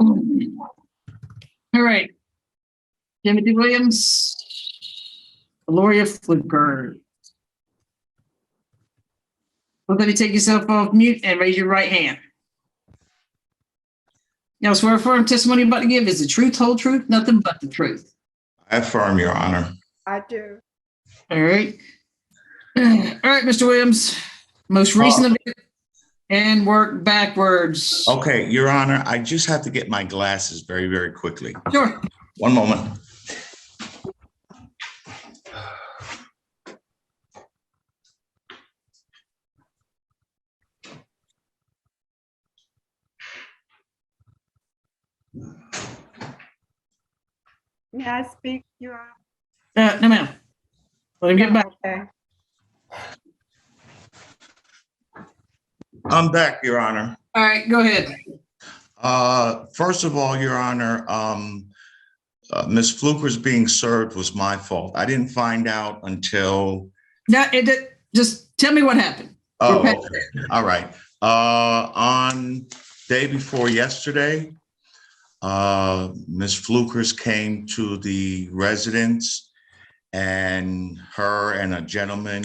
All right. Timothy Williams, Gloria Fluker. Both of you take yourself off mute and raise your right hand. Now, swear affirm testimony you're about to give is the truth, whole truth, nothing but the truth. I affirm, Your Honor. I do. All right. All right, Mr. Williams, most recent event and work backwards. Okay, Your Honor, I just have to get my glasses very, very quickly. Sure. One moment. May I speak, Your Honor? No, ma'am. Let him get back. Okay. I'm back, Your Honor. All right, go ahead. First of all, Your Honor, Ms. Fluker's being served was my fault. I didn't find out until. No, just tell me what happened. Oh, okay. All right. On day before yesterday, Ms. Fluker's came to the residence, and her and a gentleman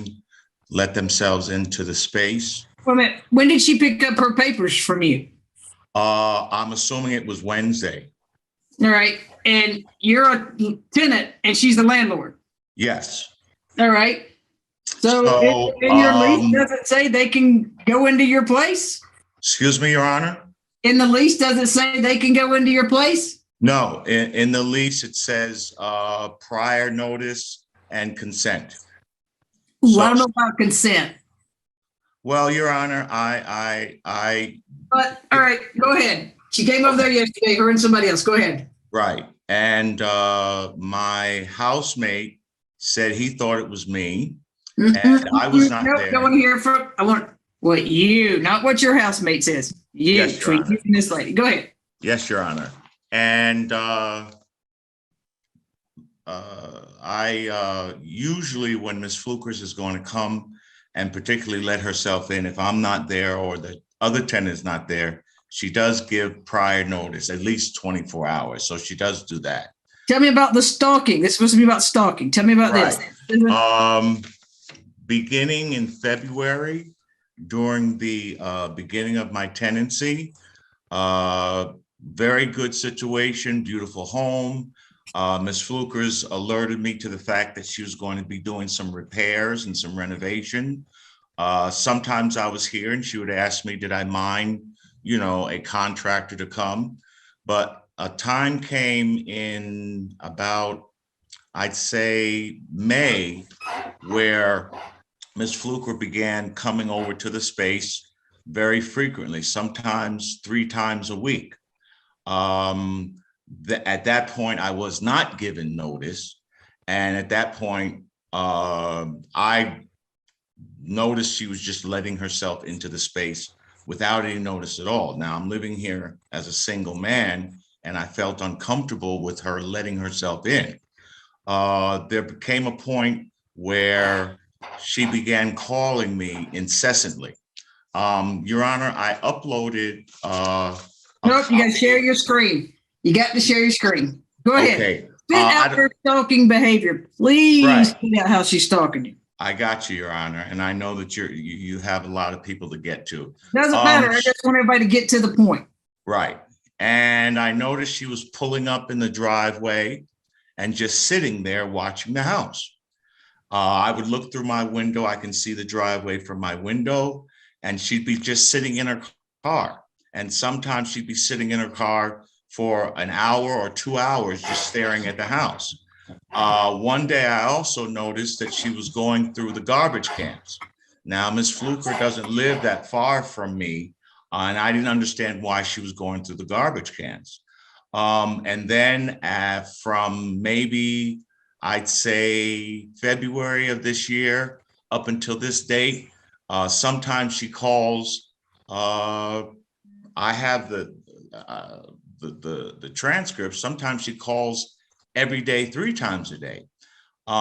let themselves into the space. Wait a minute. When did she pick up her papers from you? I'm assuming it was Wednesday. All right. And you're a tenant and she's the landlord. Yes. All right. So in your lease, does it say they can go into your place? Excuse me, Your honor? In the lease, does it say they can go into your place? No, in the lease, it says prior notice and consent. Ooh, I don't know about consent. Well, Your honor, But all right, go ahead. She came over there yesterday, her and somebody else. Go ahead. Right. And my housemate said he thought it was me. And I was not there. Go in here for, I want what you, not what your housemate says. You, Yes, Your Honor. this lady. Go ahead. Yes, Your honor. And I usually when Ms. Flukers is going to come and particularly let herself in, if I'm not there or the other tenant is not there, she does give prior notice, at least 24 hours. So she does do that. Tell me about the stalking. This is supposed to be about stalking. Tell me about this. Beginning in February, during the beginning of my tenancy, very good situation, beautiful home. Ms. Flukers alerted me to the fact that she was going to be doing some repairs and some renovation. Sometimes I was here and she would ask me, did I mind, you know, a contractor to come? But a time came in about, I'd say May, where Ms. Fluker began coming over to the space very frequently, sometimes 3 times a week. At that point, I was not given notice. And at that point, I noticed she was just letting herself into the space without any notice at all. Now I'm living here as a single man, and I felt uncomfortable with her letting herself in. There became a point where she began calling me incessantly. Your honor, I uploaded nope, you got to share your screen. You got to share your screen. Go ahead. Okay. Spit out her stalking behavior. Please spit out how she's stalking you. I got you, Your Honor, and I know that you have a lot of people to get to. Doesn't matter. I just want everybody to get to the point. Right. And I noticed she was pulling up in the driveway and just sitting there watching the house. I would look through my window. I can see the driveway from my window, and she'd be just sitting in her car. And sometimes she'd be sitting in her car for an hour or 2 hours just staring at the house. One day I also noticed that she was going through the garbage cans. Now, Ms. Fluker doesn't live that far from me, and I didn't understand why she was going through the garbage cans. And then from maybe, I'd say February of this year up until this date, sometimes she calls. I have the transcript. Sometimes she calls every day, 3 times a day. There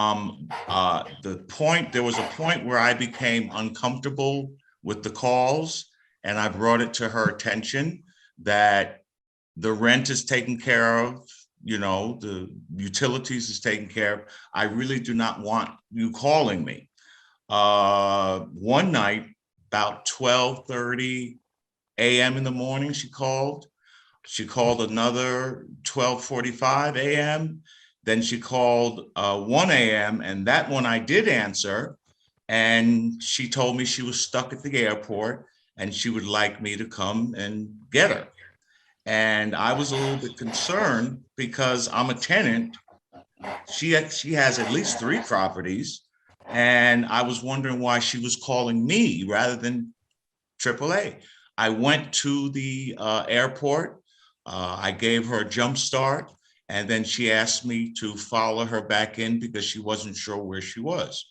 was a point where I became uncomfortable with the calls, and I brought it to her attention that The rent is taken care of. You know, the utilities is taken care of. I really do not want you calling me. One night, about 12:30 a.m. in the morning, she called. She called another 12:45 a.m. Then she called 1 a.m. and that one I did answer. And she told me she was stuck at the airport and she would like me to come and get her. And I was a little bit concerned because I'm a tenant. She has at least 3 properties. And I was wondering why she was calling me rather than AAA. I went to the airport. I gave her a jump start. And then she asked me to follow her back in because she wasn't sure where she was.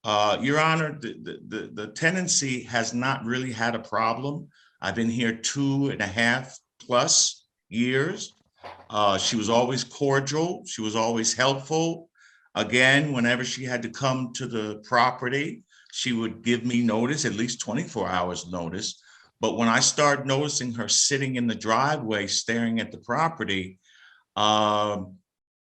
Your Honor, the tenancy has not really had a problem. I've been here 2.5+ years. She was always cordial. She was always helpful. Again, whenever she had to come to the property, she would give me notice, at least 24 hours notice. But when I started noticing her sitting in the driveway, staring at the property,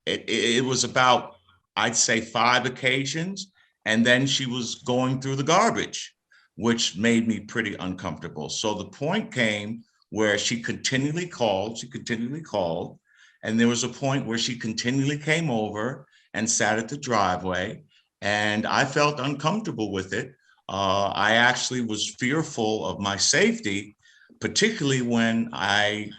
it was about, I'd say, 5 occasions. And then she was going through the garbage, which made me pretty uncomfortable. So the point came where she continually called, and there was a point where she continually came over and sat at the driveway, and I felt uncomfortable with it. I actually was fearful of my safety, particularly when I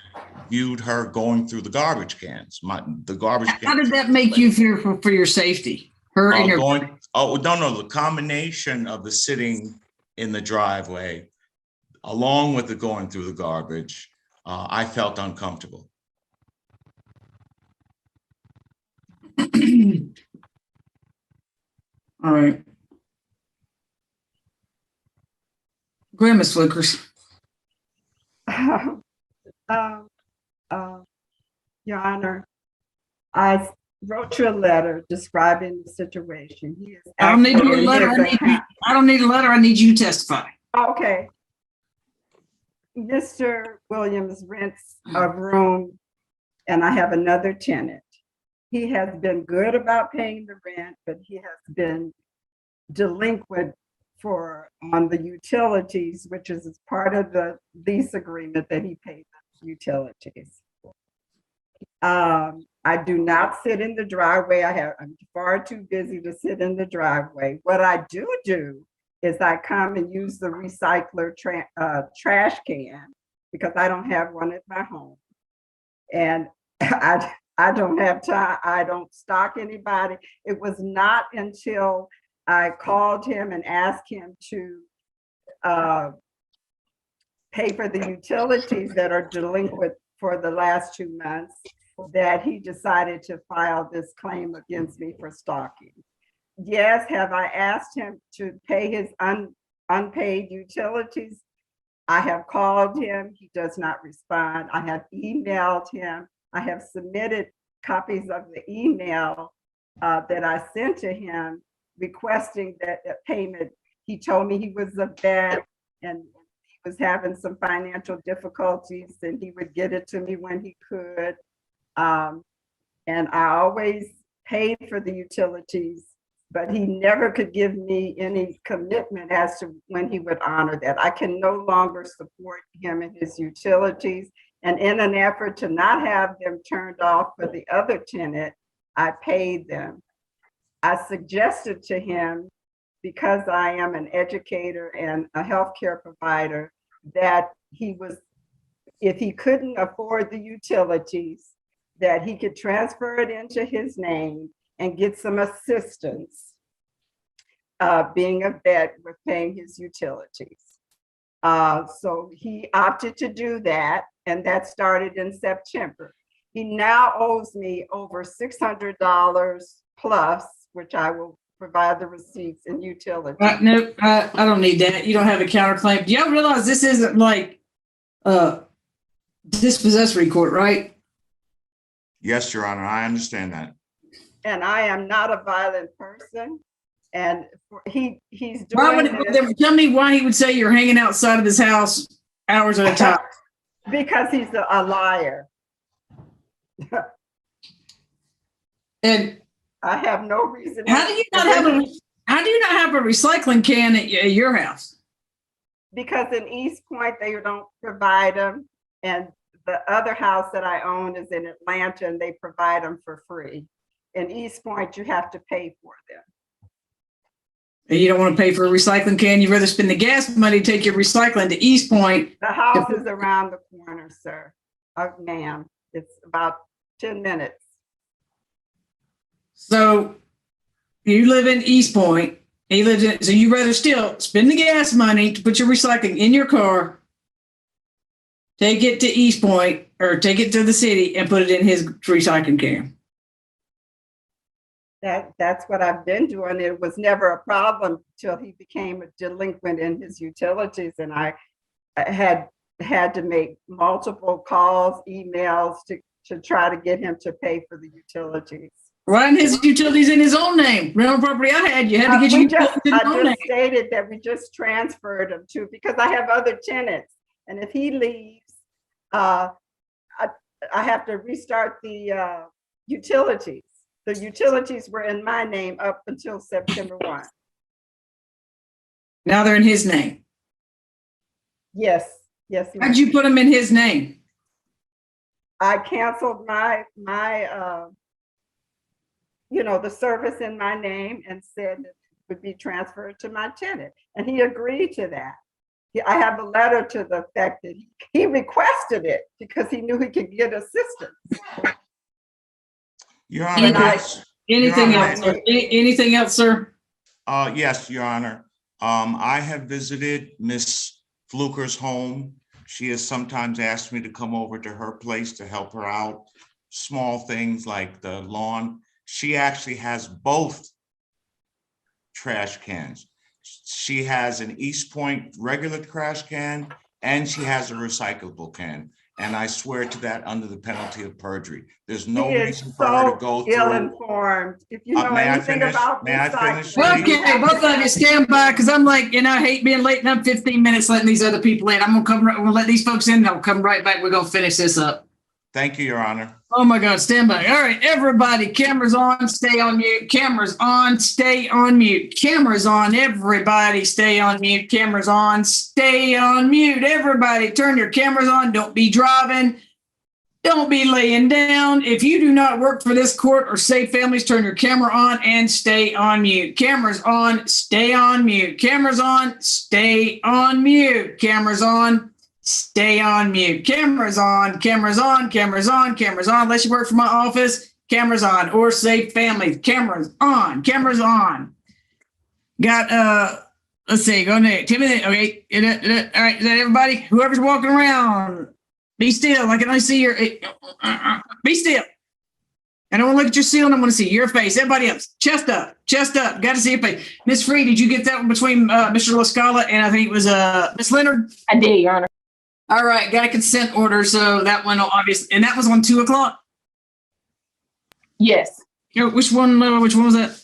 viewed her going through the garbage cans. The garbage cans. How did that make you fearful for your safety? Her and your the combination of the sitting in the driveway, along with the going through the garbage, I felt uncomfortable. All right. Go ahead, Ms. Flickers. Your Honor, I wrote you a letter describing the situation. He is I don't need actually your in letter. his account. I don't need a letter. I need you to testify. Okay. Mr. Williams rents a room and I have another tenant. He has been good about paying the rent, but he has been delinquent on the utilities, which is part of the lease agreement that he paid the utilities. I do not sit in the driveway. I'm far too busy to sit in the driveway. What I do is I come and use the recycler trash can because I don't have one at my home. And I don't have time. I don't stalk anybody. It was not until I called him and asked him to pay for the utilities that are delinquent for the last 2 months that he decided to file this claim against me for stalking. Yes, have I asked him to pay his unpaid utilities? I have called him. He does not respond. I have emailed him. I have submitted copies of the email that I sent to him requesting that payment. He told me he was a vet and he was having some financial difficulties and he would get it to me when he could. And I always paid for the utilities, but he never could give me any commitment as to when he would honor that. I can no longer support him and his utilities. And in an effort to not have them turned off for the other tenant, I paid them. I suggested to him, because I am an educator and a healthcare provider, that if he couldn't afford the utilities, that he could transfer it into his name and get some assistance being a vet with paying his utilities. So he opted to do that, and that started in September. He now owes me over $600 plus, which I will provide the receipts and utilities. No, I don't need that. You don't have a counterclaim. Do y'all realize this isn't like dispossessory court, right? Yes, Your Honor, I understand that. And I am not a violent person. And he's doing this. Tell me why he would say you're hanging outside of his house hours at a time. Because he's a liar. And I have no reason. how do you not have a recycling can at your house? Because in East Point, they don't provide them. And the other house that I own is in Atlanta and they provide them for free. In East Point, you have to pay for them. And you don't want to pay for a recycling can. You'd rather spend the gas money to take your recycling to East Point. The house is around the corner, sir. Ma'am, it's about 10 minutes. So you live in East Point. He lives in, so you rather still spend the gas money to put your recycling in your car, take it to East Point or take it to the city and put it in his recycling can. That's what I've been doing. It was never a problem till he became a delinquent in his utilities, and I had to make multiple calls, emails to try to get him to pay for the utilities. Running his utilities in his own name. Rental property I had, you had to get your utilities in I his own name. just stated that we just transferred him to, because I have other tenants, and if he leaves, I have to restart the utilities. The utilities were in my name up until September 1. Now they're in his name. Yes, yes. How'd you put them in his name? I canceled my the service in my name and said it would be transferred to my tenant. And he agreed to that. I have a letter to the effect that he requested it because he knew he could get assistance. Your Honor, Anything else, sir? Anything else, sir? Yes, Your Honor. I have visited Miss Fluker's home. She has sometimes asked me to come over to her place to help her out. Small things like the lawn. She actually has both trash cans. She has an East Point regular trash can and she has a recyclable can. And I swear to that under the penalty of perjury. There's no reason for her to go through. Ill-informed. If you know anything about May I finish? Okay, both of you stand by because I'm like, I hate being late and I'm 15 minutes letting these other people in. I'm gonna let these folks in and I'll come right back. We're gonna finish this up. Thank you, Your Honor. Oh my God, stand by. All right, everybody, cameras on, stay on mute. Cameras on, stay on mute. Cameras on, everybody, stay on mute. Cameras on, stay on mute. Everybody, turn your cameras on. Don't be driving. Don't be laying down. If you do not work for this court or save families, turn your camera on and stay on mute. Cameras on, stay on mute. Cameras on, stay on mute. Cameras on. Stay on mute. Cameras on, cameras on, cameras on, cameras on. Unless you work for my office, cameras on or save families. Cameras on, cameras on. Got, let's see, go ahead. Timothy, okay. All right, is that everybody? Whoever's walking around, be still. I can only see your, be still. I don't want to look at your ceiling. I want to see your face. Everybody else, chest up, chest up. Got to see your face. Miss Free, did you get that one between Mr. LaScala and I think it was Miss Leonard? I did, Your Honor. All right, got a consent order, so that one obviously, and that was on 2:00. Yes. Which one was that?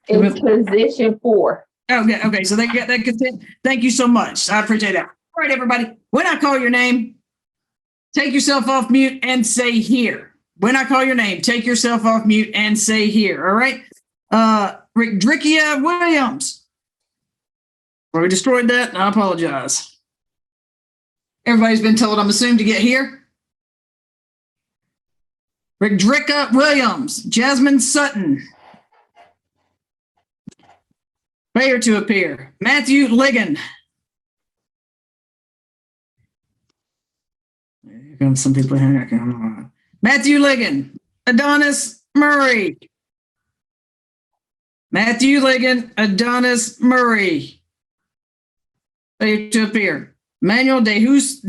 It was position 4. Okay, so they got that consent. Thank you so much. I appreciate that. All right, everybody. When I call your name, take yourself off mute and say here. When I call your name, take yourself off mute and say here. All right. Rickdrickia Williams. Well, we destroyed that. I apologize. Everybody's been told, I'm assumed, to get here. Rickdrickia Williams, Jasmine Sutton. Failure to appear. Matthew Ligon. Here comes some people here. Matthew Ligon. Adonis Murray. Matthew Ligon. Adonis Murray. Failure to appear. Manuel de Jesus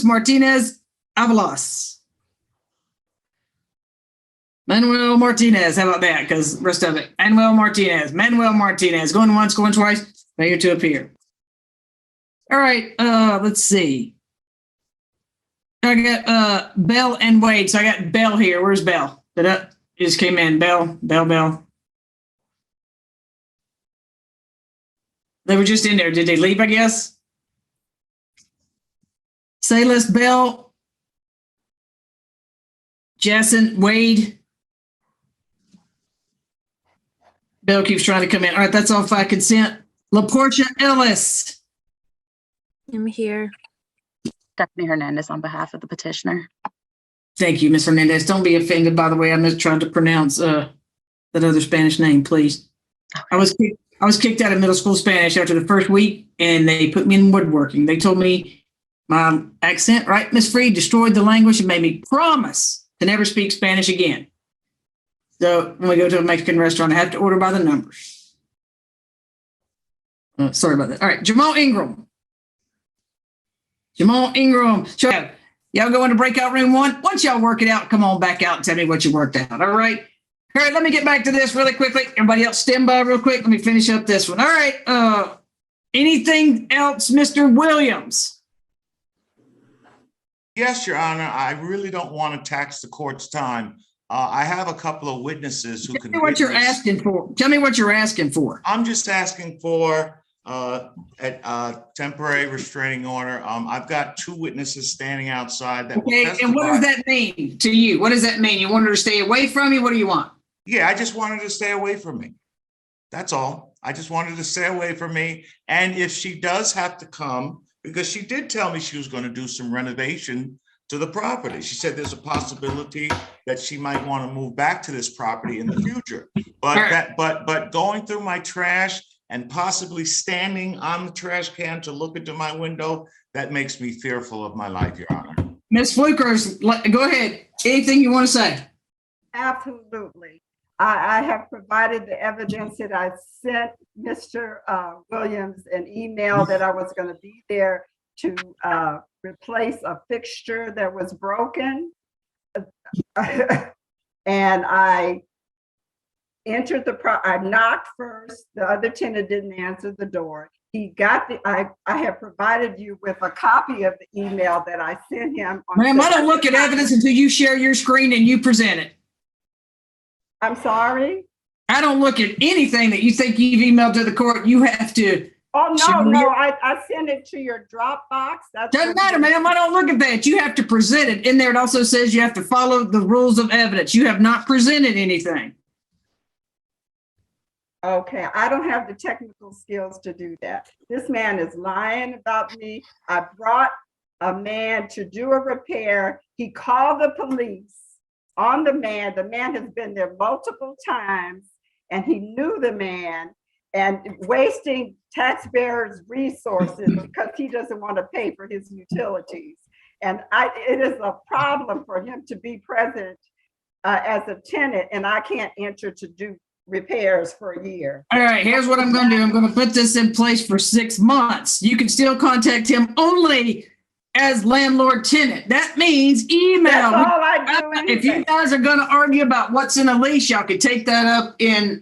Martinez Avalos. Manuel Martinez, how about that? Because rest of it. Manuel Martinez, going once, going twice, failure to appear. All right, let's see. I got Bell and Wade. So I got Bell here. Where's Bell? Just came in. Bell. They were just in there. Did they leave, I guess? Say less Bell. Jason Wade. Bill keeps trying to come in. All right, that's all by consent. LaPortia Ellis. I'm here. Stephanie Hernandez on behalf of the petitioner. Thank you, Ms. Hernandez. Don't be offended, by the way. I'm just trying to pronounce that other Spanish name, please. Okay. I was kicked out of middle school Spanish after the first week, and they put me in woodworking. They told me my accent, right, Miss Freed, destroyed the language and made me promise to never speak Spanish again. So when we go to a Mexican restaurant, I have to order by the numbers. Sorry about that. All right, Jamal Ingram. Jamal Ingram. So y'all go into breakout room 1. Once y'all work it out, come on back out and tell me what you worked out. All right. All right, let me get back to this really quickly. Everybody else stand by real quick. Let me finish up this one. All right. Anything else, Mr. Williams? Yes, Your Honor. I really don't want to tax the court's time. I have a couple of witnesses who Tell can. me what you're asking for. Tell me what you're asking for. I'm just asking for a temporary restraining order. I've got 2 witnesses standing outside that will Okay, testify. and what does that mean to you? What does that mean? You want her to stay away from you? What do you want? Yeah, I just wanted to stay away from me. That's all. I just wanted to stay away from me. And if she does have to come, because she did tell me she was going to do some renovation to the property. She said there's a possibility that she might want to move back to this property in the future. But but going through my trash and possibly standing on the trash can to look into my window, that makes me fearful of my life, Your Honor. Ms. Flukers, go ahead. Anything you want to say? Absolutely. I have provided the evidence that I sent Mr. Williams an email that I was going to be there to replace a fixture that was broken. And I entered I knocked first. The other tenant didn't answer the door. He got I have provided you with a copy of the email that I sent him. Ma'am, I don't look at evidence until you share your screen and you present it. I'm sorry? I don't look at anything that you think you've emailed to the court. You have to. Oh, no, I sent it to your Dropbox. Doesn't matter, ma'am. I don't look at that. You have to present it. In there, it also says you have to follow the rules of evidence. You have not presented anything. Okay, I don't have the technical skills to do that. This man is lying about me. I brought a man to do a repair. He called the police on the man. The man has been there multiple times and he knew the man, and wasting taxpayers' resources because he doesn't want to pay for his utilities. And it is a problem for him to be present as a tenant, and I can't enter to do repairs for a year. All right, here's what I'm going to do. I'm going to put this in place for 6 months. You can still contact him only as landlord tenant. That means email. That's all I do. If you guys are going to argue about what's in a lease, y'all could take that up in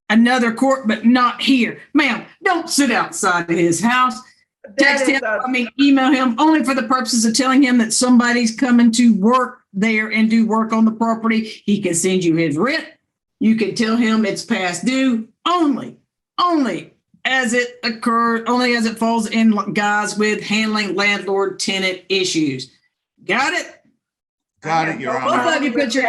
another court, but not here. Ma'am, don't sit outside of his house. Text him, email him only for the purposes of telling him that somebody's coming to work there and do work on the property. He can send you his rent. You can tell him it's past due only as it occurs, only as it falls in guys with handling landlord tenant issues. Got it? Got it, Your Honor. Both of you put your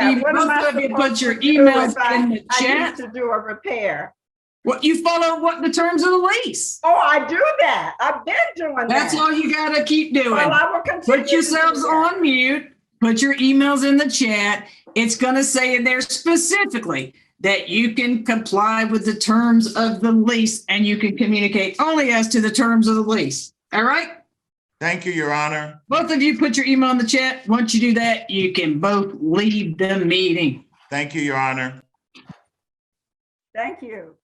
emails in the chat. I need to do a repair. What you follow the terms of the lease. Oh, I do that. I've been doing that. That's all you got to keep doing. Well, I will continue. Put yourselves on mute. Put your emails in the chat. It's going to say in there specifically that you can comply with the terms of the lease and you can communicate only as to the terms of the lease. All right? Thank you, Your Honor. Both of you put your email in the chat. Once you do that, you can both leave the meeting. Thank you, Your Honor. Thank you.